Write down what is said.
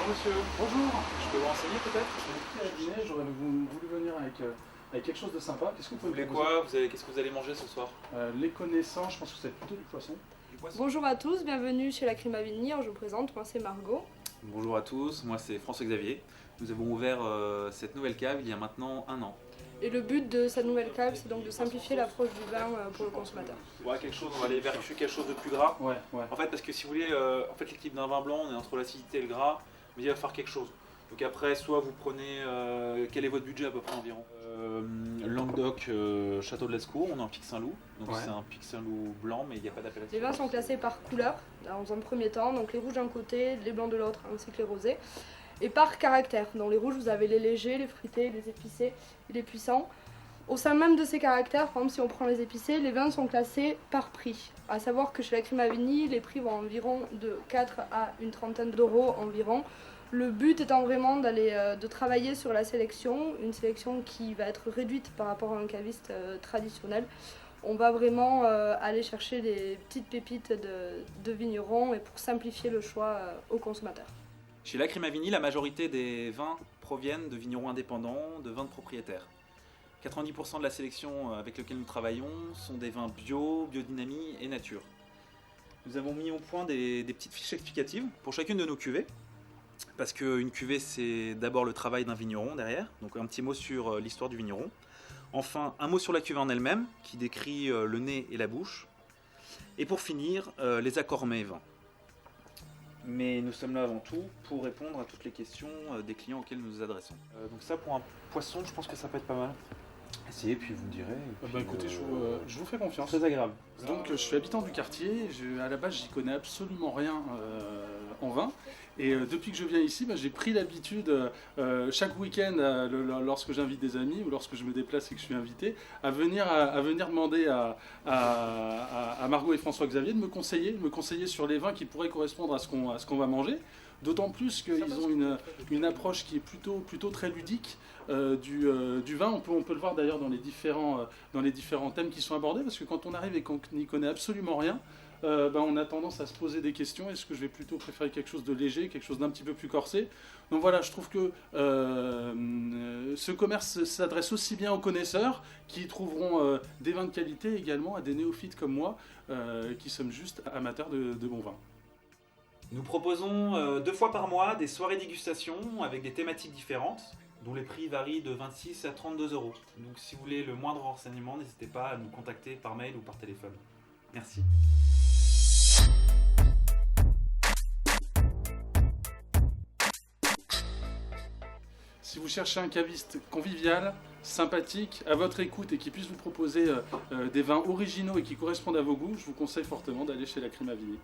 monsieur. Bonjour. Je peux vous renseigner peut-être? Je suis dîner, j'aurais voulu venir avec quelque chose de sympa. Qu'est-ce que vous voulez proposer? quoi? Qu'est-ce que vous allez manger ce soir? Les connaissants, je pense que c'est plutôt du poisson. Bonjour à tous, bienvenue chez la Crime à Vigny. Je vous présente, moi c'est Margot. Bonjour à tous, moi c'est François-Xavier. Nous avons ouvert cette nouvelle cave il y a maintenant 1 an. Et le but de cette nouvelle cave, c'est donc de simplifier l'approche du vin pour le consommateur. Ouais, on va aller vers quelque chose de plus gras. Ouais. En fait, parce que si vous voulez, l'équipe d'un vin blanc, on est entre l'acidité et le gras, mais il va falloir quelque chose. Donc après, soit vous prenez, quel est votre budget à peu près environ? Languedoc, Château de Lascours, on est en Pic Saint-Loup, donc c'est un Pic Saint-Loup blanc, mais il n'y a pas d'appellation. Les vins sont classés par couleur, dans un premier temps, donc les rouges d'un côté, les blancs de l'autre, ainsi que les rosés. Et par caractère, dans les rouges vous avez les légers, les fruités, les épicés et les puissants. Au sein même de ces caractères, par exemple si on prend les épicés, les vins sont classés par prix. À savoir que chez la Crime à Vigny, les prix vont environ de 4 à une trentaine d'euros environ. Le but étant vraiment de travailler sur la sélection, une sélection qui va être réduite par rapport à un caviste traditionnel. On va vraiment aller chercher des petites pépites de vignerons et pour simplifier le choix aux consommateurs. Chez la Crime à Vigny, la majorité des vins proviennent de vignerons indépendants, de vins de propriétaires. 90% de la sélection avec laquelle nous travaillons sont des vins bio, biodynamie et nature. Nous avons mis au point des petites fiches explicatives pour chacune de nos cuvées, parce qu'une cuvée c'est d'abord le travail d'un vigneron derrière, donc un petit mot sur l'histoire du vigneron. Enfin, un mot sur la cuvée en elle-même, qui décrit le nez et la bouche. Et pour finir, les accords mets et vins. Mais nous sommes là avant tout pour répondre à toutes les questions des clients auxquels nous nous adressons. Donc ça, pour un poisson, je pense que ça peut être pas mal. Essayez, puis vous me direz. Écoutez, je vous fais confiance. Très agréable. Donc je suis habitant du quartier, à la base j'y connais absolument rien en vin. Et depuis que je viens ici, j'ai pris l'habitude, chaque week-end, lorsque j'invite des amis ou lorsque je me déplace et que je suis invité, à venir demander à Margot et François-Xavier de me conseiller sur les vins qui pourraient correspondre à ce qu'on va manger. D'autant plus qu'ils ont une approche qui est plutôt très ludique du vin. On peut le voir d'ailleurs dans les différents thèmes qui sont abordés, parce que quand on arrive et qu'on n'y connaît absolument rien, on a tendance à se poser des questions. Est-ce que je vais plutôt préférer quelque chose de léger, quelque chose d'un petit peu plus corsé? Donc voilà, je trouve que ce commerce s'adresse aussi bien aux connaisseurs qui trouveront des vins de qualité, également à des néophytes comme moi qui sommes juste amateurs de bons vins. Nous proposons 2 fois par mois des soirées dégustation avec des thématiques différentes, dont les prix varient de 26 à 32 euros. Donc si vous voulez le moindre renseignement, n'hésitez pas à nous contacter par mail ou par téléphone. Merci. Si vous cherchez un caviste convivial, sympathique, à votre écoute et qui puisse vous proposer des vins originaux et qui correspondent à vos goûts, je vous conseille fortement d'aller chez la Crime à Vigny.